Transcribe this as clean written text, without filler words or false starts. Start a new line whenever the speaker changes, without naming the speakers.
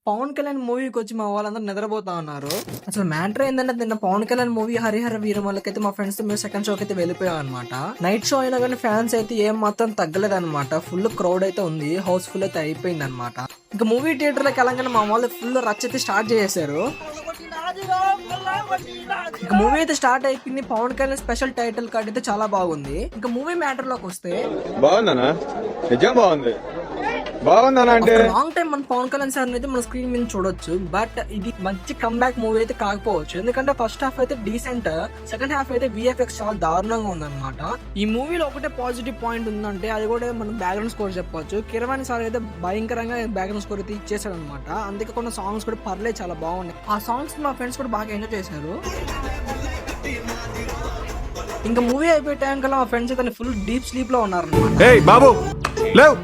పవన్ కళ్యాణ్ మూవీకి వచ్చి మా వాళ్ళందరూ నిద్రపోతా ఉన్నారు. అసలు మ్యాటర్ ఏంటంటే నిన్న పవన్ కళ్యాణ్ మూవీ హరిహర వీరమలకైతే మా ఫ్రెండ్స్ మేము సెకండ్ షోకి అయితే వెళ్ళిపోయాం అనమాట. నైట్ షో అయినా కానీ ఫ్యాన్స్ అయితే ఏం మాత్రం తగ్గలేదు అనమాట. ఫుల్ క్రౌడ్ అయితే ఉంది, హౌస్ఫుల్ అయితే అయిపోయింది అనమాట. ఇంకా మూవీ థియేటర్ లోకి వెళ్ళగానే మా వాళ్ళు ఫుల్ రచ్ అయితే స్టార్ట్ చేసేసారు. ఇంకా మూవీ అయితే స్టార్ట్ అయిపోయింది. Pawan Kalyan special title card అయితే చాలా బాగుంది. ఇంకా మూవీ మ్యాటర్ లోకి వస్తే
బాగుందనా? నిజం బాగుంది. బాగుందనా అంటే
లాంగ్ టైం మన పవన్ కళ్యాణ్ సార్ అయితే మన స్క్రీన్ మీద చూడొచ్చు. బట్ ఇది మంచి కంబ్యాక్ మూవీ అయితే కాకపోవచ్చు. ఎందుకంటే ఫస్ట్ హాఫ్ అయితే డీసెంట్, సెకండ్ హాఫ్ అయితే విఎఫ్ఎక్స్ చాలా దారుణంగా ఉందన్నమాట. ఈ మూవీలో ఒకటే పాజిటివ్ పాయింట్ ఉందంటే అది కూడా మనం బ్యాక్గ్రౌండ్ స్కోర్ చెప్పొచ్చు. కిరవాణి సార్ అయితే భయంకరంగా బ్యాక్గ్రౌండ్ స్కోర్ అయితే ఇచ్చేసాడు అనమాట. అందుకే కొన్ని సాంగ్స్ కూడా పర్లేదు, చాలా బాగున్నాయి. ఆ సాంగ్స్ మా ఫ్రెండ్స్ కూడా బాగా ఎంజాయ్ చేశారు. ఇంకా మూవీ అయిపోయే టైం కల్లా మా ఫ్రెండ్స్ అయితే ఫుల్ డీప్ స్లీప్ లో ఉన్నారు.
బాబు లేవ్